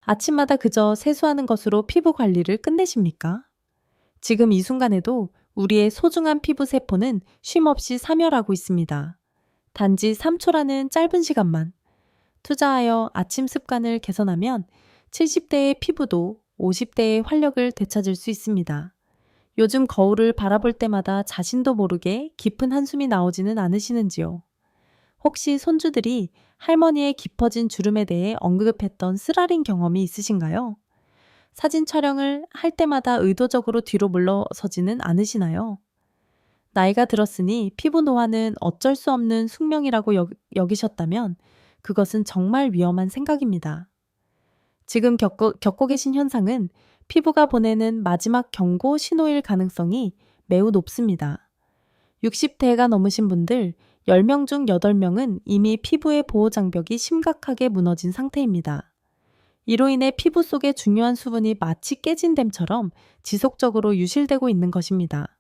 아침마다 그저 세수하는 것으로 피부 관리를 끝내십니까? 지금 이 순간에도 우리의 소중한 피부 세포는 쉼없이 사멸하고 있습니다. 단지 3초라는 짧은 시간만 투자하여 아침 습관을 개선하면 70대의 피부도 50대의 활력을 되찾을 수 있습니다. 요즘 거울을 바라볼 때마다 자신도 모르게 깊은 한숨이 나오지는 않으시는지요? 혹시 손주들이 할머니의 깊어진 주름에 대해 언급했던 쓰라린 경험이 있으신가요? 사진 촬영을 할 때마다 의도적으로 뒤로 물러서지는 않으시나요? 나이가 들었으니 피부 노화는 어쩔 수 없는 숙명이라고 여기셨다면 그것은 정말 위험한 생각입니다. 지금 겪고 계신 현상은 피부가 보내는 마지막 경고 신호일 가능성이 매우 높습니다. 60대가 넘으신 분들 10명 중 8명은 이미 피부의 보호 장벽이 심각하게 무너진 상태입니다. 이로 인해 피부 속의 중요한 수분이 마치 깨진 댐처럼 지속적으로 유실되고 있는 것입니다.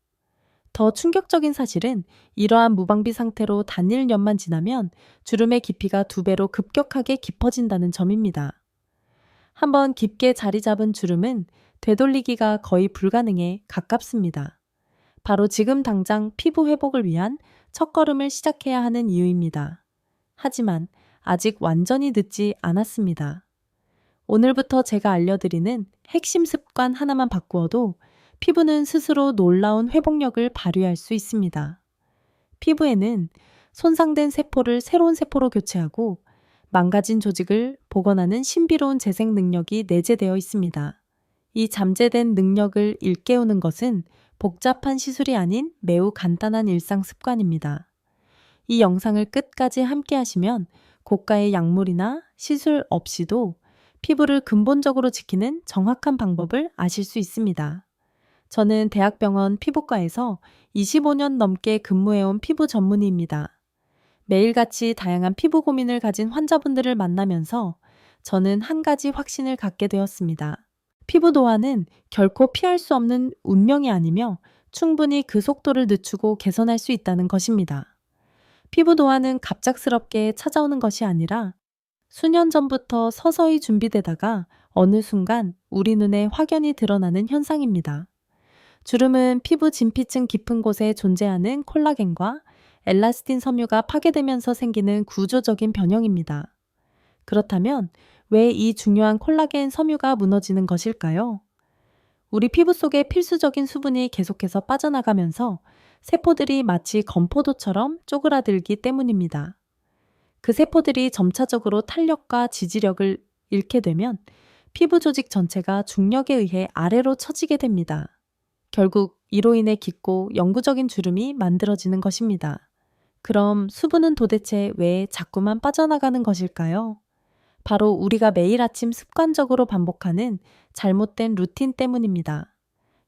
더 충격적인 사실은 이러한 무방비 상태로 단일 년만 지나면 주름의 깊이가 2배로 급격하게 깊어진다는 점입니다. 한번 깊게 자리 잡은 주름은 되돌리기가 거의 불가능에 가깝습니다. 바로 지금 당장 피부 회복을 위한 첫걸음을 시작해야 하는 이유입니다. 하지만 아직 완전히 늦지 않았습니다. 오늘부터 제가 알려드리는 핵심 습관 하나만 바꾸어도 피부는 스스로 놀라운 회복력을 발휘할 수 있습니다. 피부에는 손상된 세포를 새로운 세포로 교체하고 망가진 조직을 복원하는 신비로운 재생 능력이 내재되어 있습니다. 이 잠재된 능력을 일깨우는 것은 복잡한 시술이 아닌 매우 간단한 일상 습관입니다. 이 영상을 끝까지 함께 하시면 고가의 약물이나 시술 없이도 피부를 근본적으로 지키는 정확한 방법을 아실 수 있습니다. 저는 대학병원 피부과에서 25년 넘게 근무해온 피부 전문의입니다. 매일같이 다양한 피부 고민을 가진 환자분들을 만나면서 저는 한 가지 확신을 갖게 되었습니다. 피부 노화는 결코 피할 수 없는 운명이 아니며 충분히 그 속도를 늦추고 개선할 수 있다는 것입니다. 피부 노화는 갑작스럽게 찾아오는 것이 아니라 수년 전부터 서서히 준비되다가 어느 순간 우리 눈에 확연히 드러나는 현상입니다. 주름은 피부 진피층 깊은 곳에 존재하는 콜라겐과 엘라스틴 섬유가 파괴되면서 생기는 구조적인 변형입니다. 그렇다면 왜 이 중요한 콜라겐 섬유가 무너지는 것일까요? 우리 피부 속에 필수적인 수분이 계속해서 빠져나가면서 세포들이 마치 건포도처럼 쪼그라들기 때문입니다. 그 세포들이 점차적으로 탄력과 지지력을 잃게 되면 피부 조직 전체가 중력에 의해 아래로 처지게 됩니다. 결국 이로 인해 깊고 영구적인 주름이 만들어지는 것입니다. 그럼 수분은 도대체 왜 자꾸만 빠져나가는 것일까요? 바로 우리가 매일 아침 습관적으로 반복하는 잘못된 루틴 때문입니다.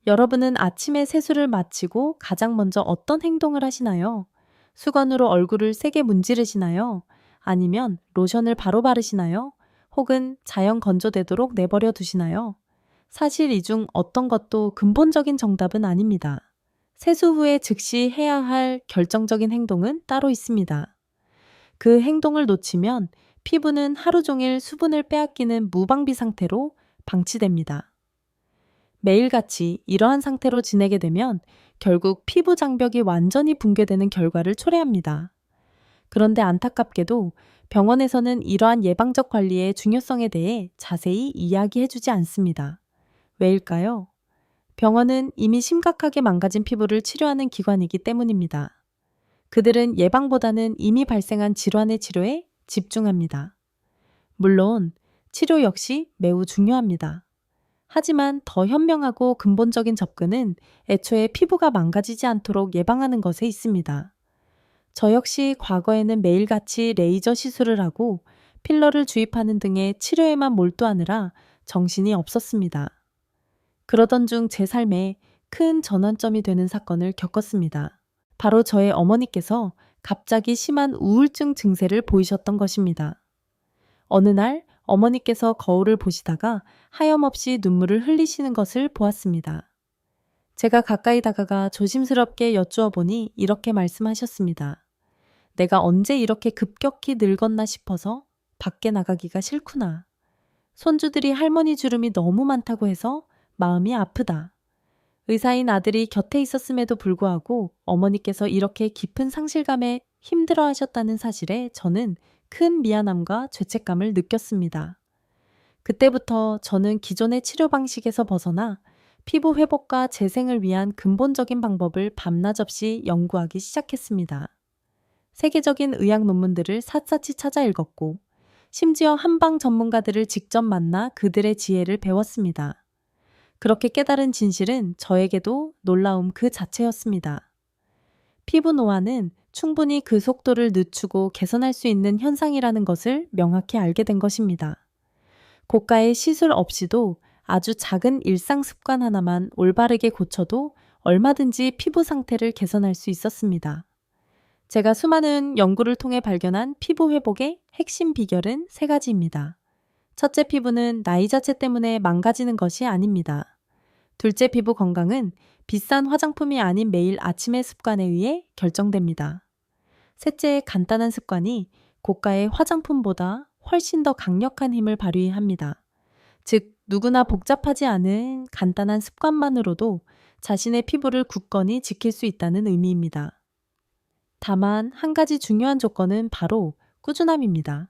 여러분은 아침에 세수를 마치고 가장 먼저 어떤 행동을 하시나요? 수건으로 얼굴을 세게 문지르시나요? 아니면 로션을 바로 바르시나요? 혹은 자연 건조되도록 내버려 두시나요? 사실 이 중 어떤 것도 근본적인 정답은 아닙니다. 세수 후에 즉시 해야 할 결정적인 행동은 따로 있습니다. 그 행동을 놓치면 피부는 하루 종일 수분을 빼앗기는 무방비 상태로 방치됩니다. 매일같이 이러한 상태로 지내게 되면 결국 피부 장벽이 완전히 붕괴되는 결과를 초래합니다. 그런데 안타깝게도 병원에서는 이러한 예방적 관리의 중요성에 대해 자세히 이야기해주지 않습니다. 왜일까요? 병원은 이미 심각하게 망가진 피부를 치료하는 기관이기 때문입니다. 그들은 예방보다는 이미 발생한 질환의 치료에 집중합니다. 물론 치료 역시 매우 중요합니다. 하지만 더 현명하고 근본적인 접근은 애초에 피부가 망가지지 않도록 예방하는 것에 있습니다. 저 역시 과거에는 매일같이 레이저 시술을 하고 필러를 주입하는 등의 치료에만 몰두하느라 정신이 없었습니다. 그러던 중 제 삶에 큰 전환점이 되는 사건을 겪었습니다. 바로 저의 어머니께서 갑자기 심한 우울증 증세를 보이셨던 것입니다. 어느 날 어머니께서 거울을 보시다가 하염없이 눈물을 흘리시는 것을 보았습니다. 제가 가까이 다가가 조심스럽게 여쭈어 보니 이렇게 말씀하셨습니다. 내가 언제 이렇게 급격히 늙었나 싶어서 밖에 나가기가 싫구나. 손주들이 할머니 주름이 너무 많다고 해서 마음이 아프다. 의사인 아들이 곁에 있었음에도 불구하고 어머니께서 이렇게 깊은 상실감에 힘들어 하셨다는 사실에 저는 큰 미안함과 죄책감을 느꼈습니다. 그때부터 저는 기존의 치료 방식에서 벗어나 피부 회복과 재생을 위한 근본적인 방법을 밤낮 없이 연구하기 시작했습니다. 세계적인 의학 논문들을 샅샅이 찾아 읽었고, 심지어 한방 전문가들을 직접 만나 그들의 지혜를 배웠습니다. 그렇게 깨달은 진실은 저에게도 놀라움 그 자체였습니다. 피부 노화는 충분히 그 속도를 늦추고 개선할 수 있는 현상이라는 것을 명확히 알게 된 것입니다. 고가의 시술 없이도 아주 작은 일상 습관 하나만 올바르게 고쳐도 얼마든지 피부 상태를 개선할 수 있었습니다. 제가 수많은 연구를 통해 발견한 피부 회복의 핵심 비결은 3가지입니다. 첫째, 피부는 나이 자체 때문에 망가지는 것이 아닙니다. 둘째, 피부 건강은 비싼 화장품이 아닌 매일 아침의 습관에 의해 결정됩니다. 셋째, 간단한 습관이 고가의 화장품보다 훨씬 더 강력한 힘을 발휘합니다. 즉, 누구나 복잡하지 않은 간단한 습관만으로도 자신의 피부를 굳건히 지킬 수 있다는 의미입니다. 다만 한 가지 중요한 조건은 바로 꾸준함입니다.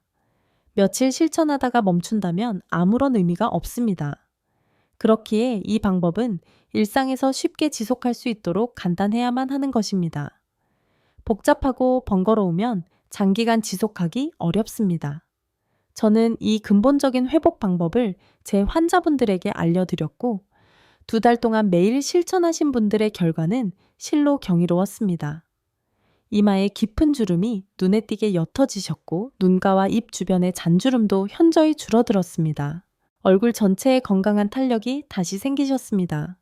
며칠 실천하다가 멈춘다면 아무런 의미가 없습니다. 그렇기에 이 방법은 일상에서 쉽게 지속할 수 있도록 간단해야만 하는 것입니다. 복잡하고 번거로우면 장기간 지속하기 어렵습니다. 저는 이 근본적인 회복 방법을 제 환자분들에게 알려드렸고, 2달 동안 매일 실천하신 분들의 결과는 실로 경이로웠습니다. 이마에 깊은 주름이 눈에 띄게 옅어지셨고, 눈가와 입 주변의 잔주름도 현저히 줄어들었습니다. 얼굴 전체에 건강한 탄력이 다시 생기셨습니다.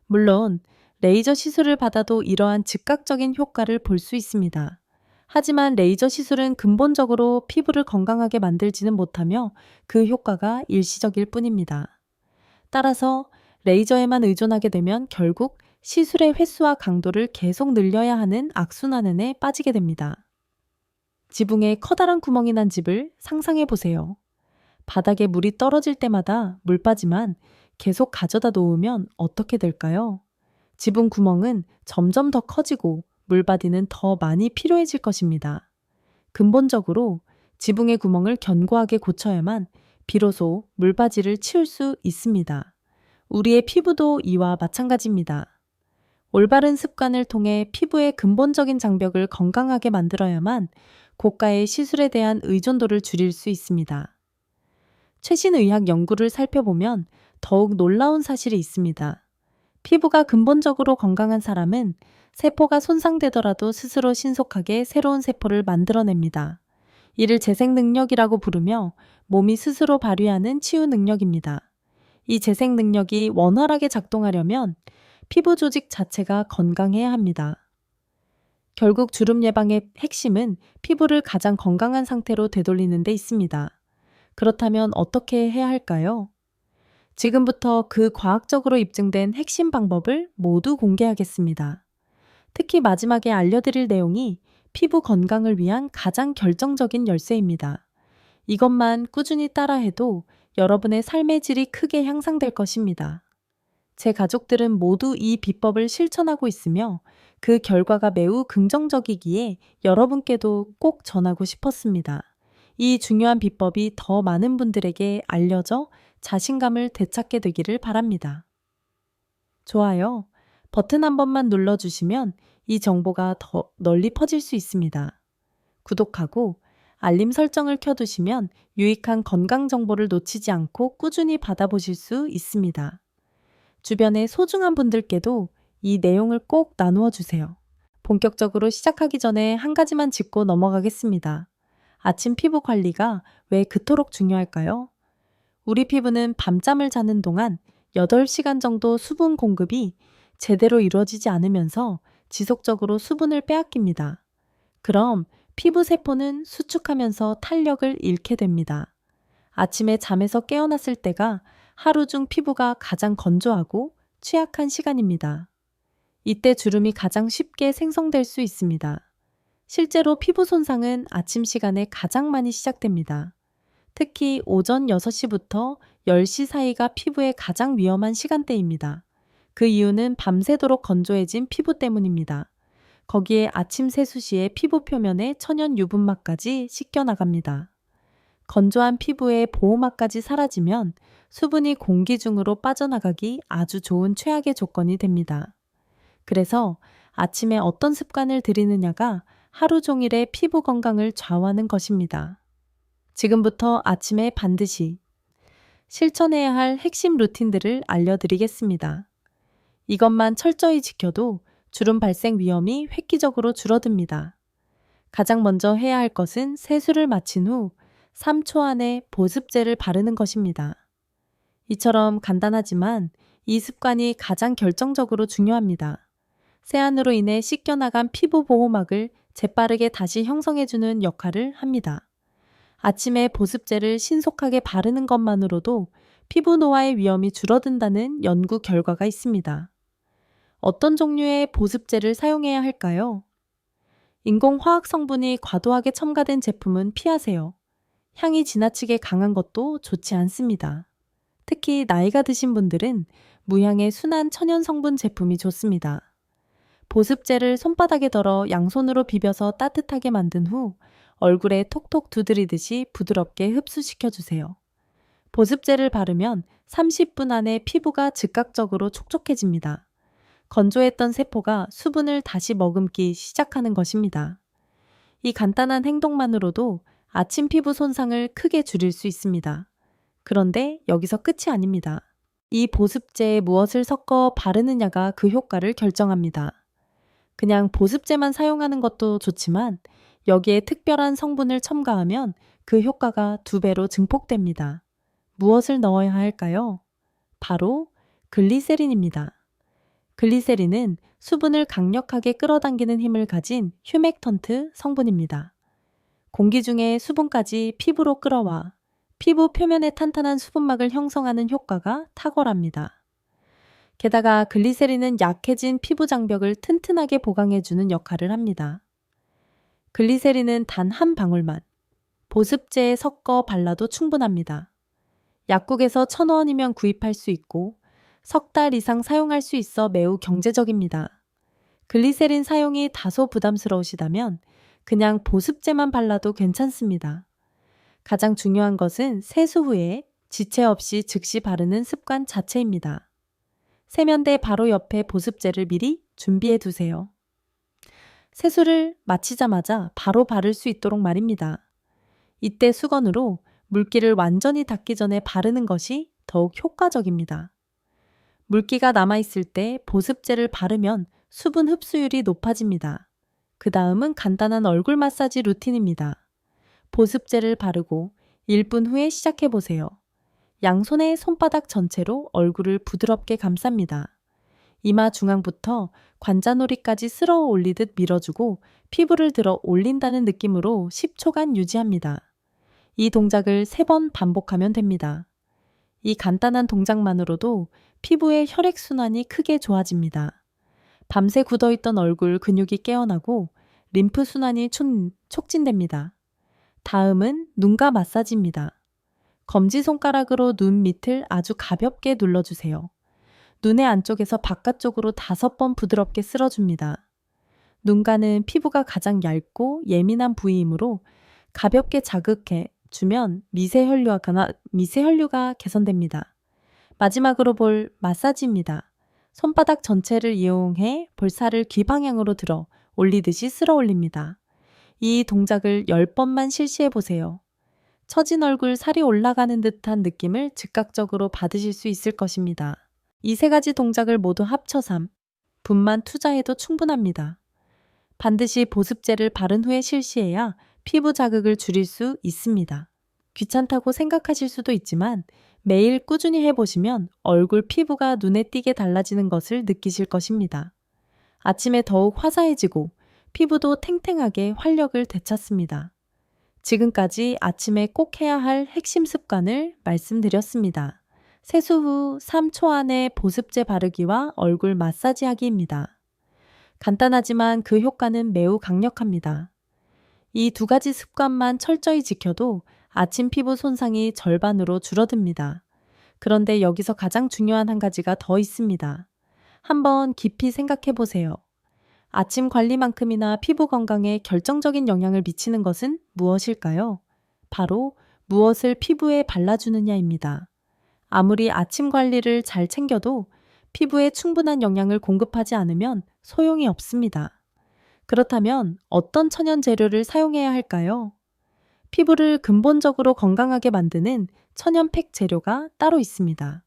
물론 레이저 시술을 받아도 이러한 즉각적인 효과를 볼 수 있습니다. 하지만 레이저 시술은 근본적으로 피부를 건강하게 만들지는 못하며 그 효과가 일시적일 뿐입니다. 따라서 레이저에만 의존하게 되면 결국 시술의 횟수와 강도를 계속 늘려야 하는 악순환에 빠지게 됩니다. 지붕에 커다란 구멍이 난 집을 상상해 보세요. 바닥에 물이 떨어질 때마다 물바지만 계속 가져다 놓으면 어떻게 될까요? 지붕 구멍은 점점 더 커지고 물바디는 더 많이 필요해질 것입니다. 근본적으로 지붕의 구멍을 견고하게 고쳐야만 비로소 물바지를 치울 수 있습니다. 우리의 피부도 이와 마찬가지입니다. 올바른 습관을 통해 피부의 근본적인 장벽을 건강하게 만들어야만 고가의 시술에 대한 의존도를 줄일 수 있습니다. 최신 의학 연구를 살펴보면 더욱 놀라운 사실이 있습니다. 피부가 근본적으로 건강한 사람은 세포가 손상되더라도 스스로 신속하게 새로운 세포를 만들어냅니다. 이를 재생 능력이라고 부르며 몸이 스스로 발휘하는 치유 능력입니다. 이 재생 능력이 원활하게 작동하려면 피부 조직 자체가 건강해야 합니다. 결국 주름 예방의 핵심은 피부를 가장 건강한 상태로 되돌리는 데 있습니다. 그렇다면 어떻게 해야 할까요? 지금부터 그 과학적으로 입증된 핵심 방법을 모두 공개하겠습니다. 특히 마지막에 알려드릴 내용이 피부 건강을 위한 가장 결정적인 열쇠입니다. 이것만 꾸준히 따라해도 여러분의 삶의 질이 크게 향상될 것입니다. 제 가족들은 모두 이 비법을 실천하고 있으며 그 결과가 매우 긍정적이기에 여러분께도 꼭 전하고 싶었습니다. 이 중요한 비법이 더 많은 분들에게 알려져 자신감을 되찾게 되기를 바랍니다. 좋아요. 버튼 한 번만 눌러주시면 이 정보가 더 널리 퍼질 수 있습니다. 구독하고 알림 설정을 켜두시면 유익한 건강 정보를 놓치지 않고 꾸준히 받아보실 수 있습니다. 주변의 소중한 분들께도 이 내용을 꼭 나누어 주세요. 본격적으로 시작하기 전에 한 가지만 짚고 넘어가겠습니다. 아침 피부 관리가 왜 그토록 중요할까요? 우리 피부는 밤잠을 자는 동안 8시간 정도 수분 공급이 제대로 이루어지지 않으면서 지속적으로 수분을 빼앗깁니다. 그럼 피부 세포는 수축하면서 탄력을 잃게 됩니다. 아침에 잠에서 깨어났을 때가 하루 중 피부가 가장 건조하고 취약한 시간입니다. 이때 주름이 가장 쉽게 생성될 수 있습니다. 실제로 피부 손상은 아침 시간에 가장 많이 시작됩니다. 특히 오전 6시부터 10시 사이가 피부에 가장 위험한 시간대입니다. 그 이유는 밤새도록 건조해진 피부 때문입니다. 거기에 아침 세수 시에 피부 표면에 천연 유분막까지 씻겨 나갑니다. 건조한 피부에 보호막까지 사라지면 수분이 공기 중으로 빠져나가기 아주 좋은 최악의 조건이 됩니다. 그래서 아침에 어떤 습관을 들이느냐가 하루 종일의 피부 건강을 좌우하는 것입니다. 지금부터 아침에 반드시 실천해야 할 핵심 루틴들을 알려드리겠습니다. 이것만 철저히 지켜도 주름 발생 위험이 획기적으로 줄어듭니다. 가장 먼저 해야 할 것은 세수를 마친 후 3초 안에 보습제를 바르는 것입니다. 이처럼 간단하지만 이 습관이 가장 결정적으로 중요합니다. 세안으로 인해 씻겨나간 피부 보호막을 재빠르게 다시 형성해주는 역할을 합니다. 아침에 보습제를 신속하게 바르는 것만으로도 피부 노화의 위험이 줄어든다는 연구 결과가 있습니다. 어떤 종류의 보습제를 사용해야 할까요? 인공화학 성분이 과도하게 첨가된 제품은 피하세요. 향이 지나치게 강한 것도 좋지 않습니다. 특히 나이가 드신 분들은 무향의 순한 천연 성분 제품이 좋습니다. 보습제를 손바닥에 덜어 양손으로 비벼서 따뜻하게 만든 후 얼굴에 톡톡 두드리듯이 부드럽게 흡수시켜 주세요. 보습제를 바르면 30분 안에 피부가 즉각적으로 촉촉해집니다. 건조했던 세포가 수분을 다시 머금기 시작하는 것입니다. 이 간단한 행동만으로도 아침 피부 손상을 크게 줄일 수 있습니다. 그런데 여기서 끝이 아닙니다. 이 보습제에 무엇을 섞어 바르느냐가 그 효과를 결정합니다. 그냥 보습제만 사용하는 것도 좋지만 여기에 특별한 성분을 첨가하면 그 효과가 2배로 증폭됩니다. 무엇을 넣어야 할까요? 바로 글리세린입니다. 글리세린은 수분을 강력하게 끌어당기는 힘을 가진 휴맥턴트 성분입니다. 공기 중에 수분까지 피부로 끌어와 피부 표면에 탄탄한 수분막을 형성하는 효과가 탁월합니다. 게다가 글리세린은 약해진 피부 장벽을 튼튼하게 보강해주는 역할을 합니다. 글리세린은 단 한 방울만 보습제에 섞어 발라도 충분합니다. 약국에서 1,000원이면 구입할 수 있고 석 달 이상 사용할 수 있어 매우 경제적입니다. 글리세린 사용이 다소 부담스러우시다면 그냥 보습제만 발라도 괜찮습니다. 가장 중요한 것은 세수 후에 지체 없이 즉시 바르는 습관 자체입니다. 세면대 바로 옆에 보습제를 미리 준비해 두세요. 세수를 마치자마자 바로 바를 수 있도록 말입니다. 이때 수건으로 물기를 완전히 닦기 전에 바르는 것이 더욱 효과적입니다. 물기가 남아있을 때 보습제를 바르면 수분 흡수율이 높아집니다. 그 다음은 간단한 얼굴 마사지 루틴입니다. 보습제를 바르고 1분 후에 시작해 보세요. 양손의 손바닥 전체로 얼굴을 부드럽게 감쌉니다. 이마 중앙부터 관자놀이까지 쓸어 올리듯 밀어주고 피부를 들어 올린다는 느낌으로 10초간 유지합니다. 이 동작을 3번 반복하면 됩니다. 이 간단한 동작만으로도 피부의 혈액순환이 크게 좋아집니다. 밤새 굳어있던 얼굴 근육이 깨어나고 림프 순환이 촉진됩니다. 다음은 눈가 마사지입니다. 검지손가락으로 눈 밑을 아주 가볍게 눌러주세요. 눈의 안쪽에서 바깥쪽으로 5번 부드럽게 쓸어줍니다. 눈가는 피부가 가장 얇고 예민한 부위이므로 가볍게 자극해 주면 미세혈류가 개선됩니다. 마지막으로 볼 마사지입니다. 손바닥 전체를 이용해 볼살을 귀 방향으로 들어 올리듯이 쓸어 올립니다. 이 동작을 10번만 실시해 보세요. 처진 얼굴 살이 올라가는 듯한 느낌을 즉각적으로 받으실 수 있을 것입니다. 이 3가지 동작을 모두 합쳐 3분만 투자해도 충분합니다. 반드시 보습제를 바른 후에 실시해야 피부 자극을 줄일 수 있습니다. 귀찮다고 생각하실 수도 있지만 매일 꾸준히 해보시면 얼굴 피부가 눈에 띄게 달라지는 것을 느끼실 것입니다. 아침에 더욱 화사해지고 피부도 탱탱하게 활력을 되찾습니다. 지금까지 아침에 꼭 해야 할 핵심 습관을 말씀드렸습니다. 세수 후 3초 안에 보습제 바르기와 얼굴 마사지하기입니다. 간단하지만 그 효과는 매우 강력합니다. 이 2가지 습관만 철저히 지켜도 아침 피부 손상이 절반으로 줄어듭니다. 그런데 여기서 가장 중요한 한 가지가 더 있습니다. 한번 깊이 생각해 보세요. 아침 관리만큼이나 피부 건강에 결정적인 영향을 미치는 것은 무엇일까요? 바로 무엇을 피부에 발라주느냐입니다. 아무리 아침 관리를 잘 챙겨도 피부에 충분한 영양을 공급하지 않으면 소용이 없습니다. 그렇다면 어떤 천연 재료를 사용해야 할까요? 피부를 근본적으로 건강하게 만드는 천연팩 재료가 따로 있습니다.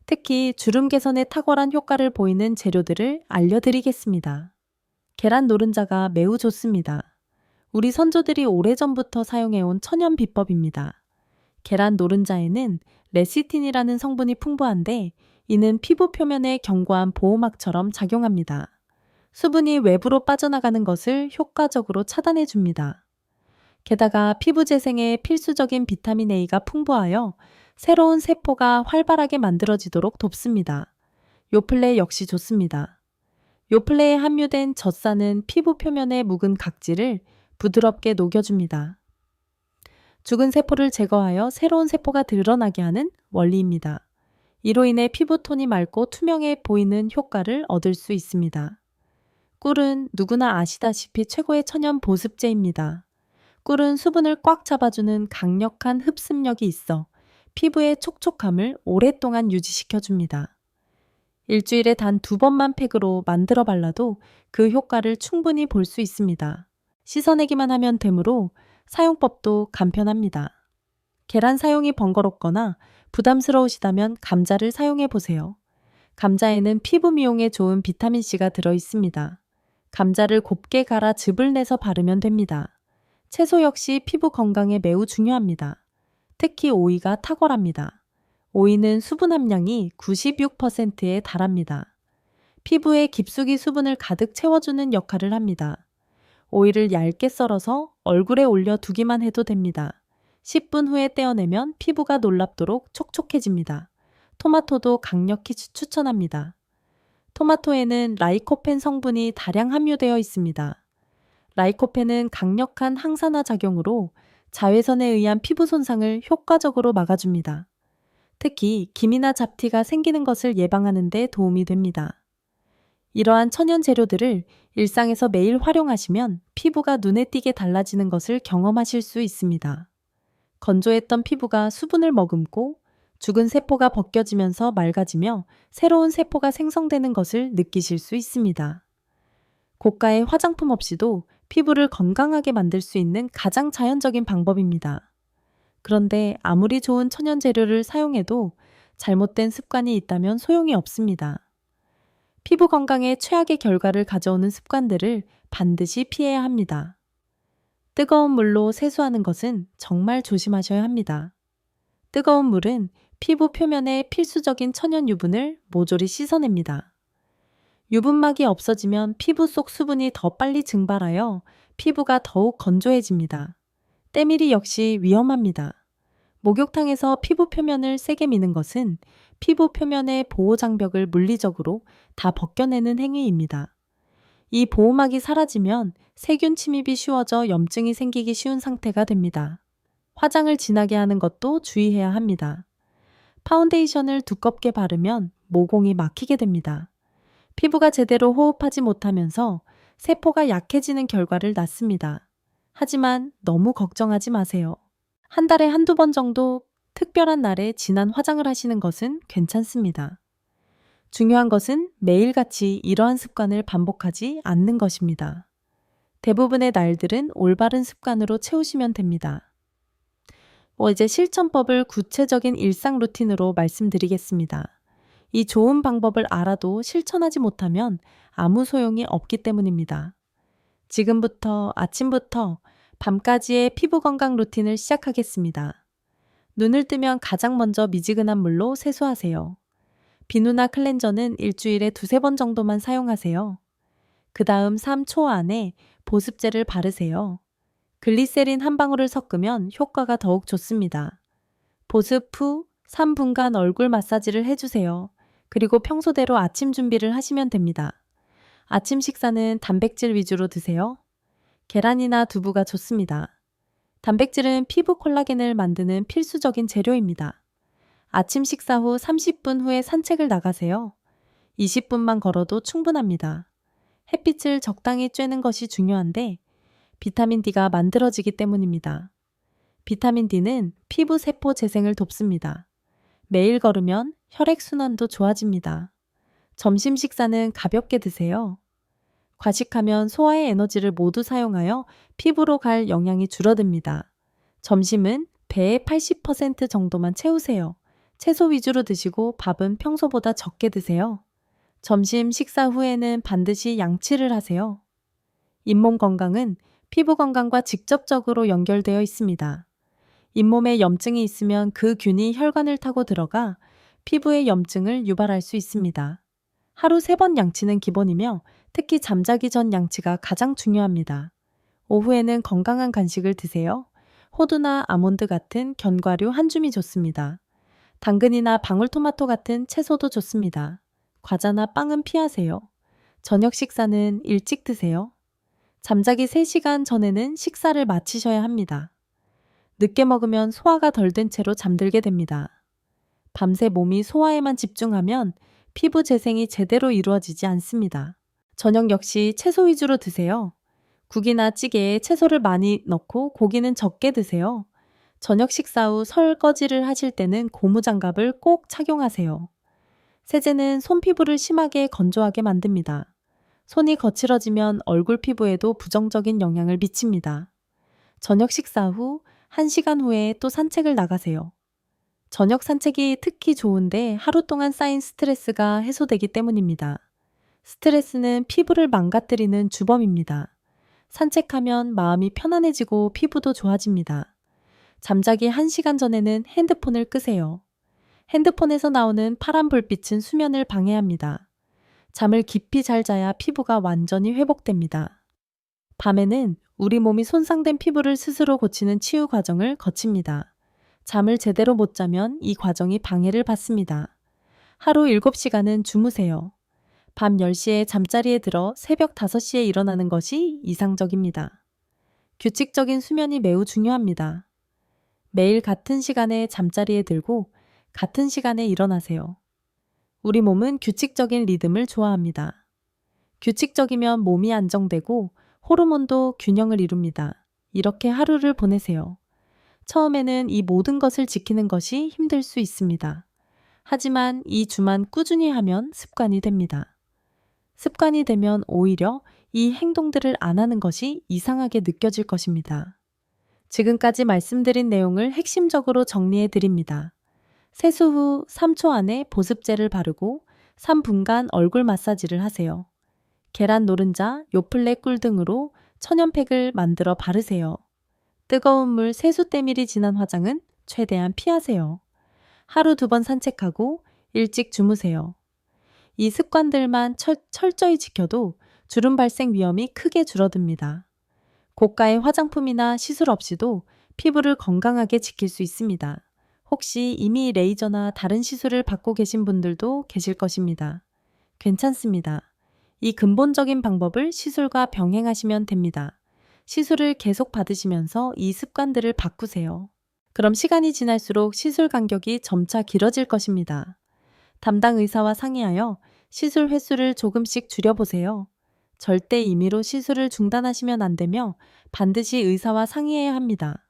특히 주름 개선에 탁월한 효과를 보이는 재료들을 알려드리겠습니다. 계란 노른자가 매우 좋습니다. 우리 선조들이 오래전부터 사용해온 천연 비법입니다. 계란 노른자에는 레시틴이라는 성분이 풍부한데 이는 피부 표면에 견고한 보호막처럼 작용합니다. 수분이 외부로 빠져나가는 것을 효과적으로 차단해 줍니다. 게다가 피부 재생에 필수적인 비타민 A가 풍부하여 새로운 세포가 활발하게 만들어지도록 돕습니다. 요플레 역시 좋습니다. 요플레에 함유된 젖산은 피부 표면의 묵은 각질을 부드럽게 녹여줍니다. 죽은 세포를 제거하여 새로운 세포가 드러나게 하는 원리입니다. 이로 인해 피부톤이 맑고 투명해 보이는 효과를 얻을 수 있습니다. 꿀은 누구나 아시다시피 최고의 천연 보습제입니다. 꿀은 수분을 꽉 잡아주는 강력한 흡습력이 있어 피부의 촉촉함을 오랫동안 유지시켜줍니다. 일주일에 단 2번만 팩으로 만들어 발라도 그 효과를 충분히 볼 수 있습니다. 씻어내기만 하면 되므로 사용법도 간편합니다. 계란 사용이 번거롭거나 부담스러우시다면 감자를 사용해 보세요. 감자에는 피부 미용에 좋은 비타민C가 들어 있습니다. 감자를 곱게 갈아 즙을 내서 바르면 됩니다. 채소 역시 피부 건강에 매우 중요합니다. 특히 오이가 탁월합니다. 오이는 수분 함량이 96%에 달합니다. 피부에 깊숙이 수분을 가득 채워주는 역할을 합니다. 오이를 얇게 썰어서 얼굴에 올려 두기만 해도 됩니다. 10분 후에 떼어내면 피부가 놀랍도록 촉촉해집니다. 토마토도 강력히 추천합니다. 토마토에는 라이코펜 성분이 다량 함유되어 있습니다. 라이코펜은 강력한 항산화 작용으로 자외선에 의한 피부 손상을 효과적으로 막아줍니다. 특히 기미나 잡티가 생기는 것을 예방하는 데 도움이 됩니다. 이러한 천연 재료들을 일상에서 매일 활용하시면 피부가 눈에 띄게 달라지는 것을 경험하실 수 있습니다. 건조했던 피부가 수분을 머금고 죽은 세포가 벗겨지면서 맑아지며 새로운 세포가 생성되는 것을 느끼실 수 있습니다. 고가의 화장품 없이도 피부를 건강하게 만들 수 있는 가장 자연적인 방법입니다. 그런데 아무리 좋은 천연 재료를 사용해도 잘못된 습관이 있다면 소용이 없습니다. 피부 건강에 최악의 결과를 가져오는 습관들을 반드시 피해야 합니다. 뜨거운 물로 세수하는 것은 정말 조심하셔야 합니다. 뜨거운 물은 피부 표면의 필수적인 천연 유분을 모조리 씻어냅니다. 유분막이 없어지면 피부 속 수분이 더 빨리 증발하여 피부가 더욱 건조해집니다. 때밀이 역시 위험합니다. 목욕탕에서 피부 표면을 세게 미는 것은 피부 표면의 보호 장벽을 물리적으로 다 벗겨내는 행위입니다. 이 보호막이 사라지면 세균 침입이 쉬워져 염증이 생기기 쉬운 상태가 됩니다. 화장을 진하게 하는 것도 주의해야 합니다. 파운데이션을 두껍게 바르면 모공이 막히게 됩니다. 피부가 제대로 호흡하지 못하면서 세포가 약해지는 결과를 낳습니다. 하지만 너무 걱정하지 마세요. 한 달에 한두 번 정도 특별한 날에 진한 화장을 하시는 것은 괜찮습니다. 중요한 것은 매일같이 이러한 습관을 반복하지 않는 것입니다. 대부분의 날들은 올바른 습관으로 채우시면 됩니다. 이제 실천법을 구체적인 일상 루틴으로 말씀드리겠습니다. 이 좋은 방법을 알아도 실천하지 못하면 아무 소용이 없기 때문입니다. 지금부터 아침부터 밤까지의 피부 건강 루틴을 시작하겠습니다. 눈을 뜨면 가장 먼저 미지근한 물로 세수하세요. 비누나 클렌저는 일주일에 2-3번 정도만 사용하세요. 그 다음 3초 안에 보습제를 바르세요. 글리세린 한 방울을 섞으면 효과가 더욱 좋습니다. 보습 후 3분간 얼굴 마사지를 해주세요. 그리고 평소대로 아침 준비를 하시면 됩니다. 아침 식사는 단백질 위주로 드세요. 계란이나 두부가 좋습니다. 단백질은 피부 콜라겐을 만드는 필수적인 재료입니다. 아침 식사 후 30분 후에 산책을 나가세요. 20분만 걸어도 충분합니다. 햇빛을 적당히 쬐는 것이 중요한데 비타민 D가 만들어지기 때문입니다. 비타민 D는 피부 세포 재생을 돕습니다. 매일 걸으면 혈액순환도 좋아집니다. 점심 식사는 가볍게 드세요. 과식하면 소화의 에너지를 모두 사용하여 피부로 갈 영양이 줄어듭니다. 점심은 배의 80% 정도만 채우세요. 채소 위주로 드시고 밥은 평소보다 적게 드세요. 점심 식사 후에는 반드시 양치를 하세요. 잇몸 건강은 피부 건강과 직접적으로 연결되어 있습니다. 잇몸에 염증이 있으면 그 균이 혈관을 타고 들어가 피부의 염증을 유발할 수 있습니다. 하루 3번 양치는 기본이며 특히 잠자기 전 양치가 가장 중요합니다. 오후에는 건강한 간식을 드세요. 호두나 아몬드 같은 견과류 한 줌이 좋습니다. 당근이나 방울토마토 같은 채소도 좋습니다. 과자나 빵은 피하세요. 저녁 식사는 일찍 드세요. 잠자기 3시간 전에는 식사를 마치셔야 합니다. 늦게 먹으면 소화가 덜 된 채로 잠들게 됩니다. 밤새 몸이 소화에만 집중하면 피부 재생이 제대로 이루어지지 않습니다. 저녁 역시 채소 위주로 드세요. 국이나 찌개에 채소를 많이 넣고 고기는 적게 드세요. 저녁 식사 후 설거지를 하실 때는 고무장갑을 꼭 착용하세요. 세제는 손 피부를 심하게 건조하게 만듭니다. 손이 거칠어지면 얼굴 피부에도 부정적인 영향을 미칩니다. 저녁 식사 후 1시간 후에 또 산책을 나가세요. 저녁 산책이 특히 좋은데 하루 동안 쌓인 스트레스가 해소되기 때문입니다. 스트레스는 피부를 망가뜨리는 주범입니다. 산책하면 마음이 편안해지고 피부도 좋아집니다. 잠자기 1시간 전에는 핸드폰을 끄세요. 핸드폰에서 나오는 파란 불빛은 수면을 방해합니다. 잠을 깊이 잘 자야 피부가 완전히 회복됩니다. 밤에는 우리 몸이 손상된 피부를 스스로 고치는 치유 과정을 거칩니다. 잠을 제대로 못 자면 이 과정이 방해를 받습니다. 하루 7시간은 주무세요. 밤 10시에 잠자리에 들어 새벽 5시에 일어나는 것이 이상적입니다. 규칙적인 수면이 매우 중요합니다. 매일 같은 시간에 잠자리에 들고 같은 시간에 일어나세요. 우리 몸은 규칙적인 리듬을 좋아합니다. 규칙적이면 몸이 안정되고 호르몬도 균형을 이룹니다. 이렇게 하루를 보내세요. 처음에는 이 모든 것을 지키는 것이 힘들 수 있습니다. 하지만 이 주만 꾸준히 하면 습관이 됩니다. 습관이 되면 오히려 이 행동들을 안 하는 것이 이상하게 느껴질 것입니다. 지금까지 말씀드린 내용을 핵심적으로 정리해 드립니다. 세수 후 3초 안에 보습제를 바르고 3분간 얼굴 마사지를 하세요. 계란 노른자, 요플레 꿀 등으로 천연팩을 만들어 바르세요. 뜨거운 물 세수때밀이 진한 화장은 최대한 피하세요. 하루 2번 산책하고 일찍 주무세요. 이 습관들만 철저히 지켜도 주름 발생 위험이 크게 줄어듭니다. 고가의 화장품이나 시술 없이도 피부를 건강하게 지킬 수 있습니다. 혹시 이미 레이저나 다른 시술을 받고 계신 분들도 계실 것입니다. 괜찮습니다. 이 근본적인 방법을 시술과 병행하시면 됩니다. 시술을 계속 받으시면서 이 습관들을 바꾸세요. 그럼 시간이 지날수록 시술 간격이 점차 길어질 것입니다. 담당 의사와 상의하여 시술 횟수를 조금씩 줄여보세요. 절대 임의로 시술을 중단하시면 안 되며 반드시 의사와 상의해야 합니다.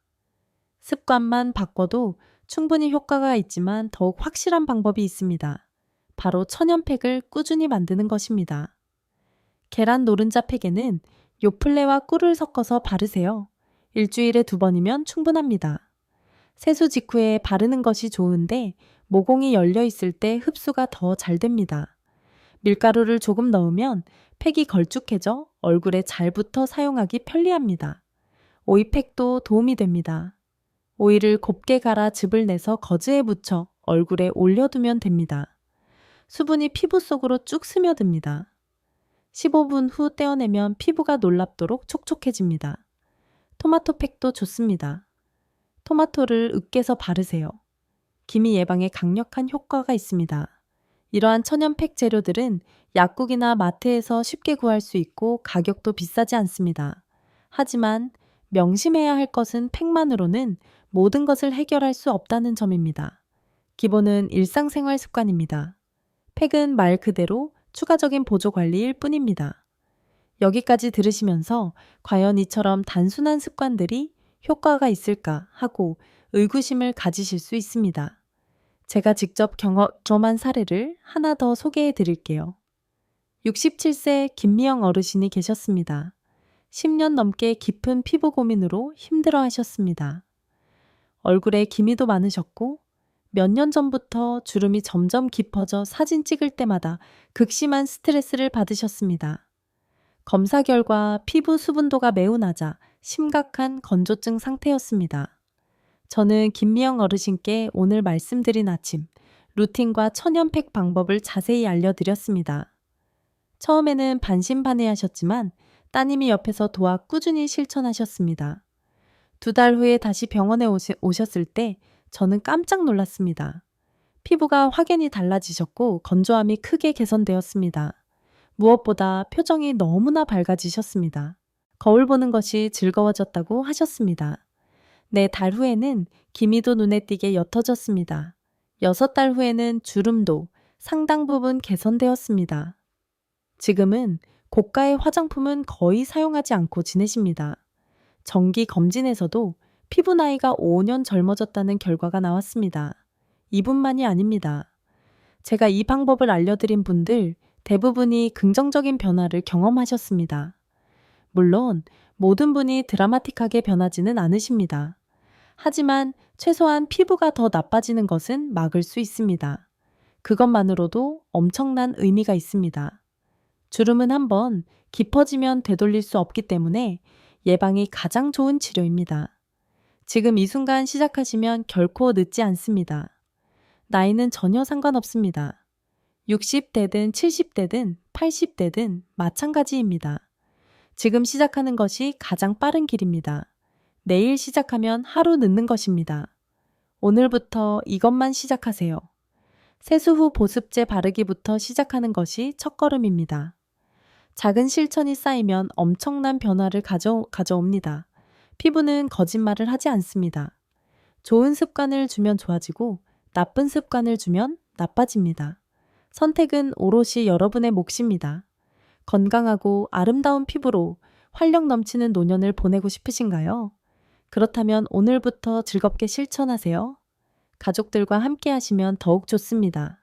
습관만 바꿔도 충분히 효과가 있지만 더욱 확실한 방법이 있습니다. 바로 천연팩을 꾸준히 만드는 것입니다. 계란 노른자 팩에는 요플레와 꿀을 섞어서 바르세요. 일주일에 2번이면 충분합니다. 세수 직후에 바르는 것이 좋은데 모공이 열려 있을 때 흡수가 더 잘 됩니다. 밀가루를 조금 넣으면 팩이 걸쭉해져 얼굴에 잘 붙어 사용하기 편리합니다. 오이팩도 도움이 됩니다. 오이를 곱게 갈아 즙을 내서 거즈에 묻혀 얼굴에 올려두면 됩니다. 수분이 피부 속으로 쭉 스며듭니다. 15분 후 떼어내면 피부가 놀랍도록 촉촉해집니다. 토마토 팩도 좋습니다. 토마토를 으깨서 바르세요. 기미 예방에 강력한 효과가 있습니다. 이러한 천연팩 재료들은 약국이나 마트에서 쉽게 구할 수 있고 가격도 비싸지 않습니다. 하지만 명심해야 할 것은 팩만으로는 모든 것을 해결할 수 없다는 점입니다. 기본은 일상생활 습관입니다. 팩은 말 그대로 추가적인 보조 관리일 뿐입니다. 여기까지 들으시면서 과연 이처럼 단순한 습관들이 효과가 있을까 하고 의구심을 가지실 수 있습니다. 제가 직접 경험한 사례를 하나 더 소개해 드릴게요. 67세 김미영 어르신이 계셨습니다. 10년 넘게 깊은 피부 고민으로 힘들어 하셨습니다. 얼굴에 기미도 많으셨고 몇 년 전부터 주름이 점점 깊어져 사진 찍을 때마다 극심한 스트레스를 받으셨습니다. 검사 결과 피부 수분도가 매우 낮아 심각한 건조증 상태였습니다. 저는 김미영 어르신께 오늘 말씀드린 아침 루틴과 천연팩 방법을 자세히 알려드렸습니다. 처음에는 반신반의하셨지만 따님이 옆에서 도와 꾸준히 실천하셨습니다. 2달 후에 다시 병원에 오셨을 때 저는 깜짝 놀랐습니다. 피부가 확연히 달라지셨고 건조함이 크게 개선되었습니다. 무엇보다 표정이 너무나 밝아지셨습니다. 거울 보는 것이 즐거워졌다고 하셨습니다. 4달 후에는 기미도 눈에 띄게 옅어졌습니다. 6달 후에는 주름도 상당 부분 개선되었습니다. 지금은 고가의 화장품은 거의 사용하지 않고 지내십니다. 정기 검진에서도 피부 나이가 5년 젊어졌다는 결과가 나왔습니다. 이분만이 아닙니다. 제가 이 방법을 알려드린 분들 대부분이 긍정적인 변화를 경험하셨습니다. 물론 모든 분이 드라마틱하게 변하지는 않으십니다. 하지만 최소한 피부가 더 나빠지는 것은 막을 수 있습니다. 그것만으로도 엄청난 의미가 있습니다. 주름은 한번 깊어지면 되돌릴 수 없기 때문에 예방이 가장 좋은 치료입니다. 지금 이 순간 시작하시면 결코 늦지 않습니다. 나이는 전혀 상관없습니다. 60대든 70대든 80대든 마찬가지입니다. 지금 시작하는 것이 가장 빠른 길입니다. 내일 시작하면 하루 늦는 것입니다. 오늘부터 이것만 시작하세요. 세수 후 보습제 바르기부터 시작하는 것이 첫걸음입니다. 작은 실천이 쌓이면 엄청난 변화를 가져옵니다. 피부는 거짓말을 하지 않습니다. 좋은 습관을 주면 좋아지고 나쁜 습관을 주면 나빠집니다. 선택은 오롯이 여러분의 몫입니다. 건강하고 아름다운 피부로 활력 넘치는 노년을 보내고 싶으신가요? 그렇다면 오늘부터 즐겁게 실천하세요. 가족들과 함께 하시면 더욱 좋습니다.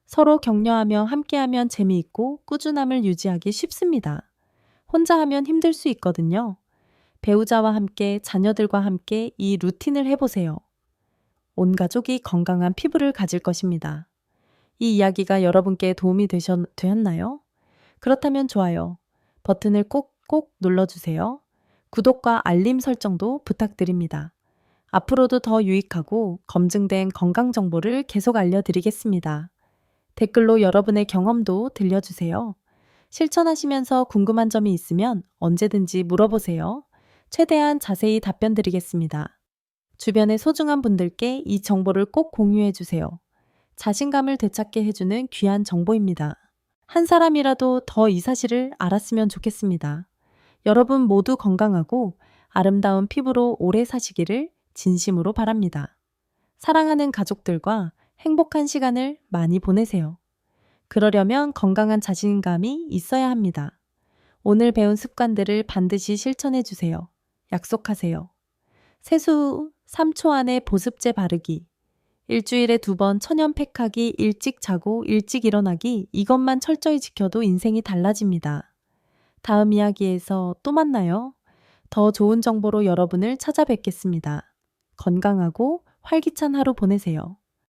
서로 격려하며 함께하면 재미있고 꾸준함을 유지하기 쉽습니다. 혼자 하면 힘들 수 있거든요. 배우자와 함께 자녀들과 함께 이 루틴을 해보세요. 온 가족이 건강한 피부를 가질 것입니다. 이 이야기가 여러분께 도움이 되셨나요? 그렇다면 좋아요 버튼을 꼭 눌러주세요. 구독과 알림 설정도 부탁드립니다. 앞으로도 더 유익하고 검증된 건강 정보를 계속 알려드리겠습니다. 댓글로 여러분의 경험도 들려주세요. 실천하시면서 궁금한 점이 있으면 언제든지 물어보세요. 최대한 자세히 답변 드리겠습니다. 주변의 소중한 분들께 이 정보를 꼭 공유해 주세요. 자신감을 되찾게 해주는 귀한 정보입니다. 한 사람이라도 더 이 사실을 알았으면 좋겠습니다. 여러분 모두 건강하고 아름다운 피부로 오래 사시기를 진심으로 바랍니다. 사랑하는 가족들과 행복한 시간을 많이 보내세요. 그러려면 건강한 자신감이 있어야 합니다. 오늘 배운 습관들을 반드시 실천해 주세요. 약속하세요. 세수 후 3초 안에 보습제 바르기, 일주일에 2번 천연팩하기, 일찍 자고 일찍 일어나기, 이것만 철저히 지켜도 인생이 달라집니다. 다음 이야기에서 또 만나요. 더 좋은 정보로 여러분을 찾아뵙겠습니다. 건강하고 활기찬 하루 보내세요.